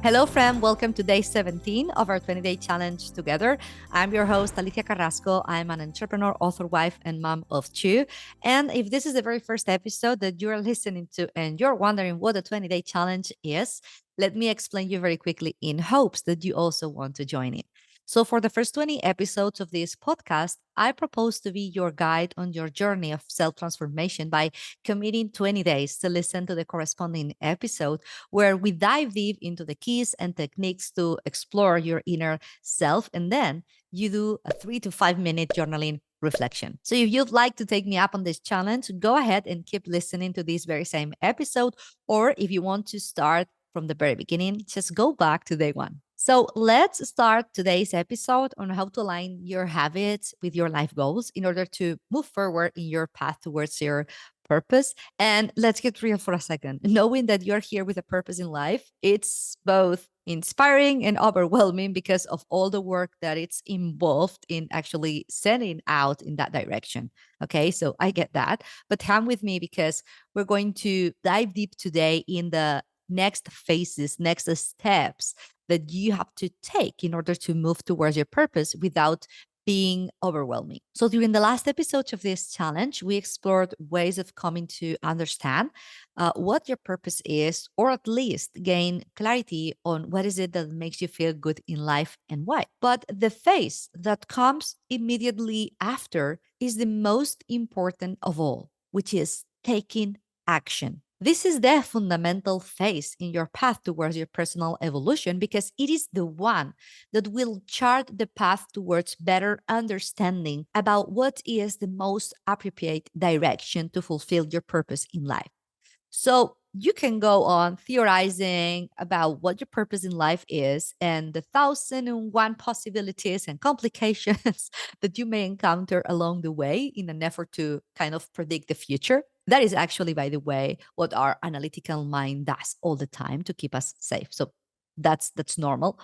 Hello, friend. Welcome to day 17 of our 20-day challenge together. I'm your host, Alicia Carrasco. I'm an entrepreneur, author, wife, and mom of two. And if this is the very first episode that you're listening to and you're wondering what the 20-day challenge is, let me explain you very quickly in hopes that you also want to join in. So, for the first 20 episodes of this podcast, I propose to be your guide on your journey of self transformation by committing 20 days to listen to the corresponding episode where we dive deep into the keys and techniques to explore your inner self. And then you do a 3 to 5 minute journaling reflection. So if you'd like to take me up on this challenge, go ahead and keep listening to this very same episode. Or if you want to start from the very beginning, just go back to day one. So let's start today's episode on how to align your habits with your life goals in order to move forward in your path towards your purpose. And let's get real for a second. Knowing that you're here with a purpose in life, it's both inspiring and overwhelming because of all the work that it's involved in actually setting out in that direction. Okay, so I get that. But come with me because we're going to dive deep today in the next phases, next steps that you have to take in order to move towards your purpose without being overwhelming. So, during the last episodes of this challenge, we explored ways of coming to understand what your purpose is, or at least gain clarity on what is it that makes you feel good in life and why. But the phase that comes immediately after is the most important of all, which is taking action. This is the fundamental phase in your path towards your personal evolution because it is the one that will chart the path towards better understanding about what is the most appropriate direction to fulfill your purpose in life. So you can go on theorizing about what your purpose in life is and the 1,001 possibilities and complications that you may encounter along the way in an effort to kind of predict the future. That is actually, by the way, what our analytical mind does all the time to keep us safe. So that's normal.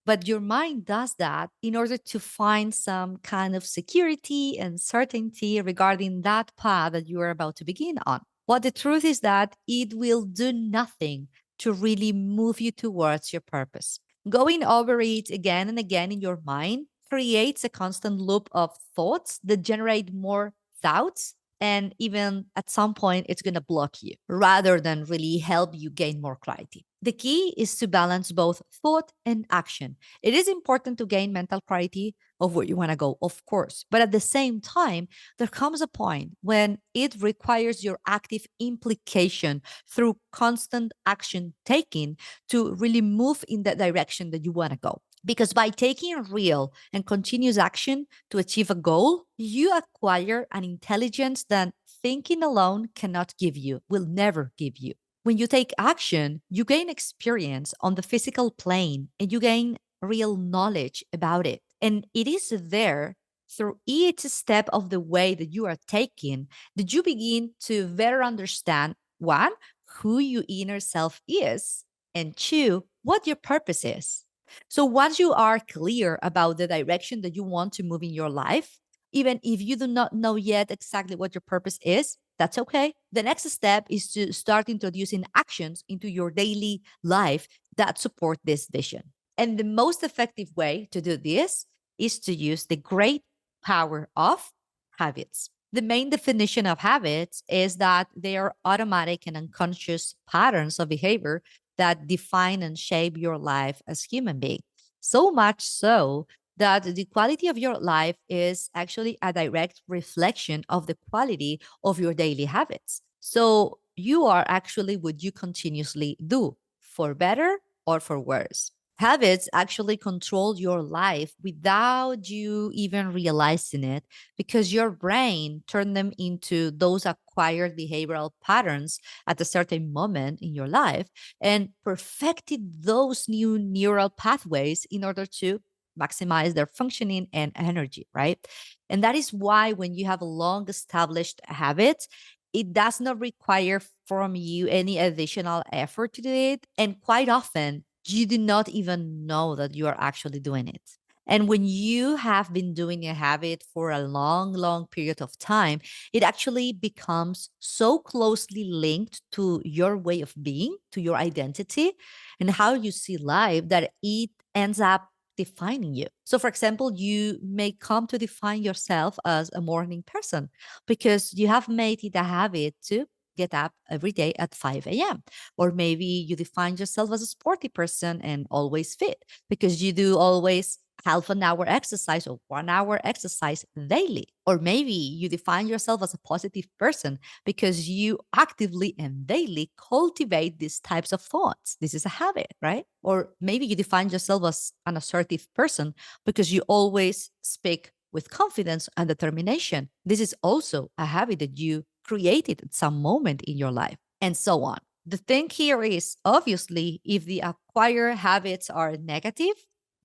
But your mind does that in order to find some kind of security and certainty regarding that path that you are about to begin on. But the truth is that it will do nothing to really move you towards your purpose. Going over it again and again in your mind creates a constant loop of thoughts that generate more doubts. And even at some point, it's going to block you rather than really help you gain more clarity. The key is to balance both thought and action. It is important to gain mental clarity of where you want to go, of course. But at the same time, there comes a point when it requires your active implication through constant action taking to really move in the direction that you want to go. Because by taking real and continuous action to achieve a goal, you acquire an intelligence that thinking alone cannot give you, will never give you. When you take action, you gain experience on the physical plane and you gain real knowledge about it. And it is there through each step of the way that you are taking that you begin to better understand one, who your inner self is, and two, what your purpose is. So once you are clear about the direction that you want to move in your life, even if you do not know yet exactly what your purpose is, that's okay. The next step is to start introducing actions into your daily life that support this vision. And the most effective way to do this is to use the great power of habits. The main definition of habits is that they are automatic and unconscious patterns of behavior that define and shape your life as human being. So much so that the quality of your life is actually a direct reflection of the quality of your daily habits. So you are actually what you continuously do, for better or for worse. Habits actually control your life without you even realizing it because your brain turned them into those acquired behavioral patterns at a certain moment in your life and perfected those new neural pathways in order to maximize their functioning and energy, right? And that is why when you have a long established habit, it does not require from you any additional effort to do it. And quite often, you do not even know that you are actually doing it. And when you have been doing a habit for a long, long period of time, it actually becomes so closely linked to your way of being, to your identity, and how you see life that it ends up defining you. So, for example, you may come to define yourself as a morning person because you have made it a habit to get up every day at 5 a.m. Or maybe you define yourself as a sporty person and always fit because you do always half an hour exercise or 1 hour exercise daily. Or maybe you define yourself as a positive person because you actively and daily cultivate these types of thoughts. This is a habit, right? Or maybe you define yourself as an assertive person because you always speak with confidence and determination. This is also a habit that you created at some moment in your life, and so on. The thing here is obviously, if the acquired habits are negative,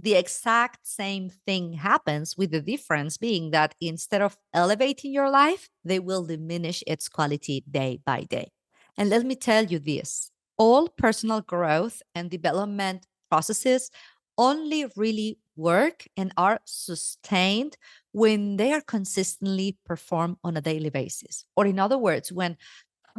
the exact same thing happens, with the difference being that instead of elevating your life, they will diminish its quality day by day. And let me tell you this, all personal growth and development processes only really work and are sustained when they are consistently performed on a daily basis. Or, in other words, when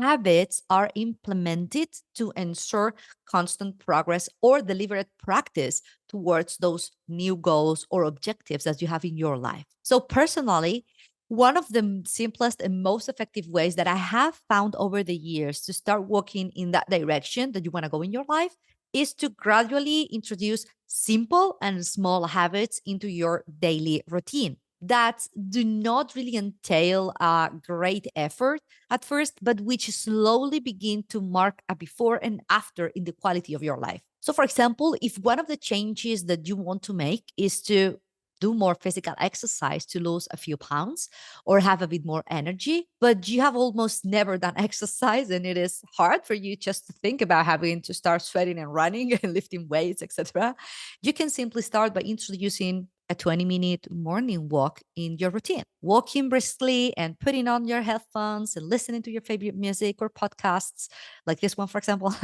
habits are implemented to ensure constant progress or deliberate practice towards those new goals or objectives that you have in your life. So, personally, one of the simplest and most effective ways that I have found over the years to start walking in that direction that you want to go in your life is to gradually introduce simple and small habits into your daily routine that do not really entail a great effort at first, but which slowly begin to mark a before and after in the quality of your life. So, for example, if one of the changes that you want to make is to do more physical exercise to lose a few pounds or have a bit more energy, but you have almost never done exercise and it is hard for you just to think about having to start sweating and running and lifting weights, etc., you can simply start by introducing a 20-minute morning walk in your routine. Walking briskly and putting on your headphones and listening to your favorite music or podcasts, like this one, for example,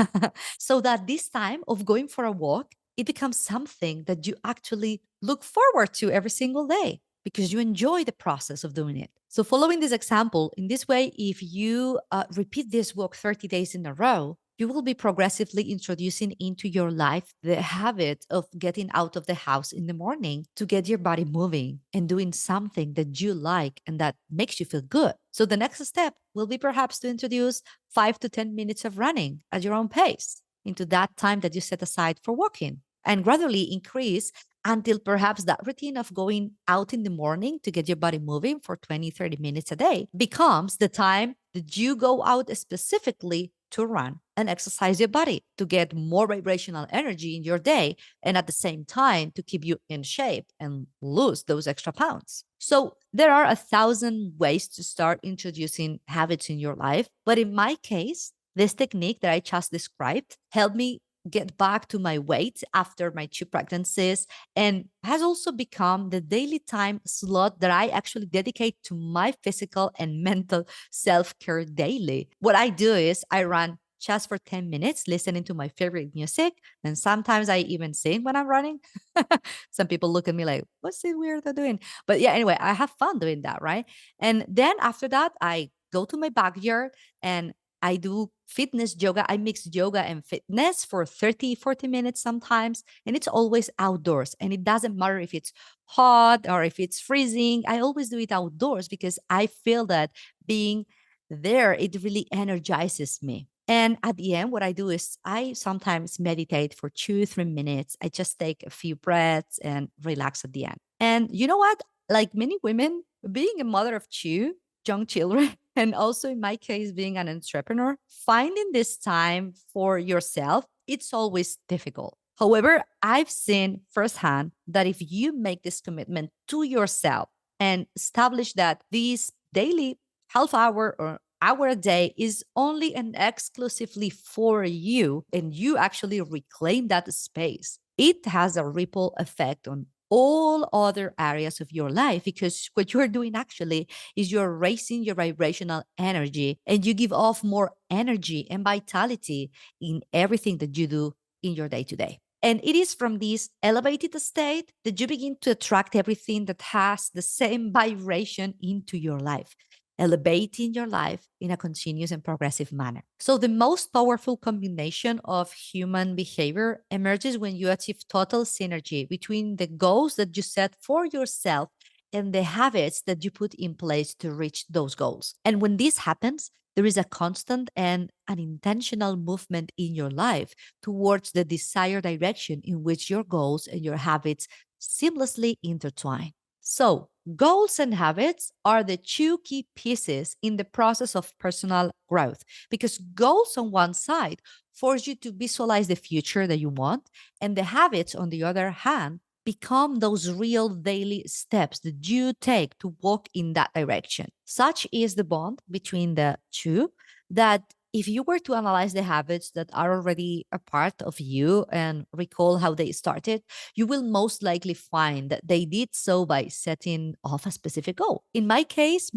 so that this time of going for a walk, it becomes something that you actually look forward to every single day because you enjoy the process of doing it. So, following this example, in this way, if you repeat this walk 30 days in a row, you will be progressively introducing into your life the habit of getting out of the house in the morning to get your body moving and doing something that you like and that makes you feel good. So the next step will be perhaps to introduce 5 to 10 minutes of running at your own pace into that time that you set aside for walking and gradually increase until perhaps that routine of going out in the morning to get your body moving for 20, 30 minutes a day becomes the time that you go out specifically to run and exercise your body to get more vibrational energy in your day and at the same time to keep you in shape and lose those extra pounds. So there are 1,000 ways to start introducing habits in your life. But in my case, this technique that I just described helped me get back to my weight after my 2 pregnancies and has also become the daily time slot that I actually dedicate to my physical and mental self-care daily. What I do is I run just for 10 minutes listening to my favorite music, and sometimes I even sing when I'm running. Some people look at me like, what's this weirdo doing? But yeah, anyway, I have fun doing that, right? And then after that, I go to my backyard and I do fitness yoga. I mix yoga and fitness for 30, 40 minutes sometimes. And it's always outdoors. And it doesn't matter if it's hot or if it's freezing. I always do it outdoors because I feel that being there, it really energizes me. And at the end, what I do is I sometimes meditate for 2, 3 minutes. I just take a few breaths and relax at the end. And you know what? Like many women, being a mother of two young children, and also in my case, being an entrepreneur, finding this time for yourself, it's always difficult. However, I've seen firsthand that if you make this commitment to yourself and establish that this daily half hour or hour a day is only and exclusively for you, and you actually reclaim that space, it has a ripple effect on all other areas of your life because what you're doing actually is you're raising your vibrational energy and you give off more energy and vitality in everything that you do in your day to day. And it is from this elevated state that you begin to attract everything that has the same vibration into your life, elevating your life in a continuous and progressive manner. So, the most powerful combination of human behavior emerges when you achieve total synergy between the goals that you set for yourself and the habits that you put in place to reach those goals. And when this happens, there is a constant and an intentional movement in your life towards the desired direction in which your goals and your habits seamlessly intertwine. So, goals and habits are the two key pieces in the process of personal growth because goals on one side force you to visualize the future that you want, and the habits, on the other hand, become those real daily steps that you take to walk in that direction. Such is the bond between the two that if you were to analyze the habits that are already a part of you and recall how they started, you will most likely find that they did so by setting off a specific goal. In my case,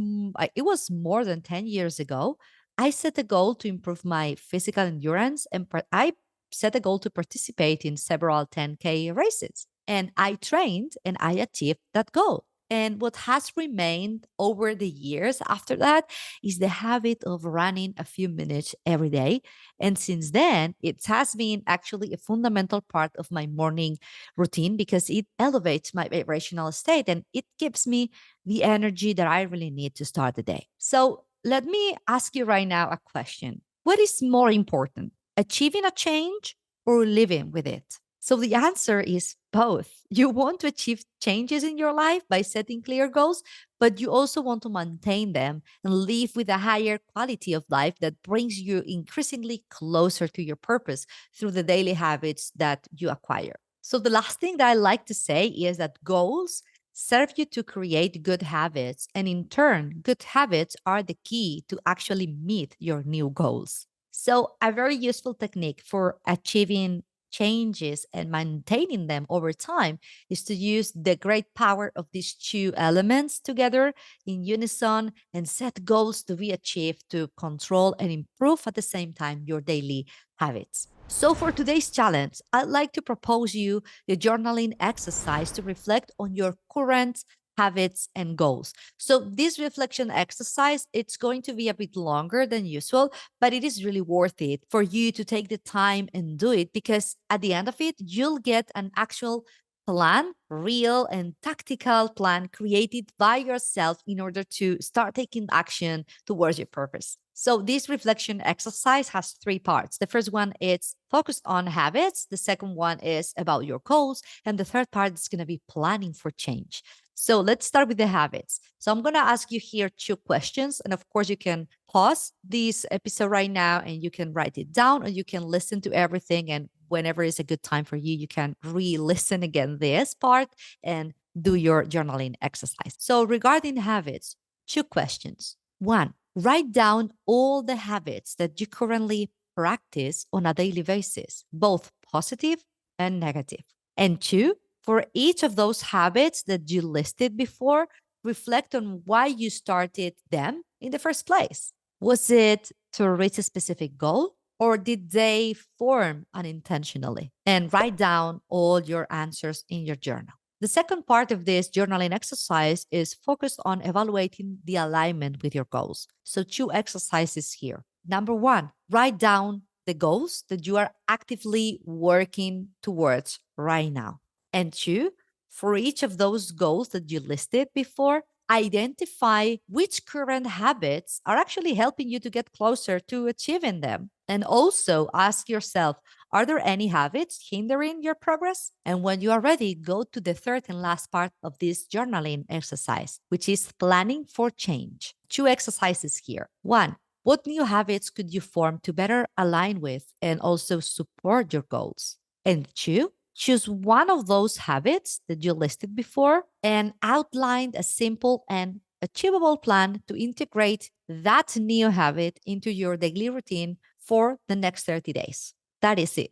it was more than 10 years ago. I set a goal to improve my physical endurance and I set a goal to participate in several 10K races. And I trained and I achieved that goal. And what has remained over the years after that is the habit of running a few minutes every day. And since then, it has been actually a fundamental part of my morning routine because it elevates my vibrational state and it gives me the energy that I really need to start the day. So let me ask you right now a question. What is more important, achieving a change or living with it? So the answer is both. You want to achieve changes in your life by setting clear goals, but you also want to maintain them and live with a higher quality of life that brings you increasingly closer to your purpose through the daily habits that you acquire. So the last thing that I like to say is that goals serve you to create good habits, and in turn, good habits are the key to actually meet your new goals. So, a very useful technique for achieving changes and maintaining them over time is to use the great power of these two elements together in unison and set goals to be achieved to control and improve at the same time your daily habits. So, for today's challenge, I'd like to propose you the journaling exercise to reflect on your current habits and goals. So this reflection exercise, it's going to be a bit longer than usual, but it is really worth it for you to take the time and do it because at the end of it, you'll get an actual plan, real and tactical plan created by yourself in order to start taking action towards your purpose. So this reflection exercise has three parts. The first one is focused on habits. The second one is about your goals. And the third part is going to be planning for change. So let's start with the habits. So I'm going to ask you here two questions. And of course, you can pause this episode right now and you can write it down or you can listen to everything. And whenever is a good time for you, you can re listen again this part and do your journaling exercise. So, regarding habits, two questions. One, write down all the habits that you currently practice on a daily basis, both positive and negative. And two, for each of those habits that you listed before, reflect on why you started them in the first place. Was it to reach a specific goal? Or did they form unintentionally? And write down all your answers in your journal. The second part of this journaling exercise is focused on evaluating the alignment with your goals. So, two exercises here. Number one, write down the goals that you are actively working towards right now. And two, for each of those goals that you listed before, identify which current habits are actually helping you to get closer to achieving them. And also ask yourself, are there any habits hindering your progress? And when you are ready, go to the third and last part of this journaling exercise, which is planning for change. Two exercises here. One, what new habits could you form to better align with and also support your goals? And two, choose one of those habits that you listed before and outline a simple and achievable plan to integrate that new habit into your daily routine for the next 30 days. That is it.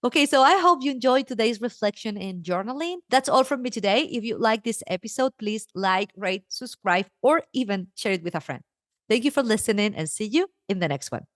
Okay, so I hope you enjoyed today's reflection and journaling. That's all from me today. If you like this episode, please like, rate, subscribe, or even share it with a friend. Thank you for listening and see you in the next one.